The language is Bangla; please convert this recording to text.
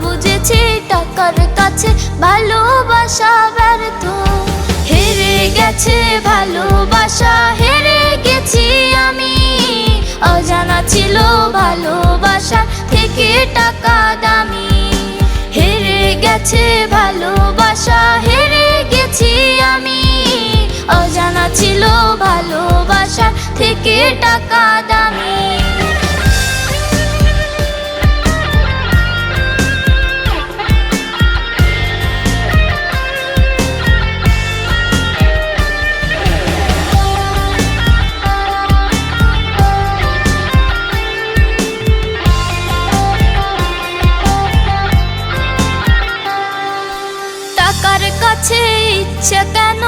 বুঝেছি টাকার কাছে ভালোবাসা ব্যর্থ। হেরে গেছে ভালোবাসা, হেরে গেছি আমি। অজানা ছিল ভালোবাসা থেকে টাকা দামি। হেরে গেছে ভালোবাসা, হেরে গেছি আমি। অজানা ছিল ভালোবাসা থেকে টাকা দামি। টাকার কাছে ইচ্ছে কেন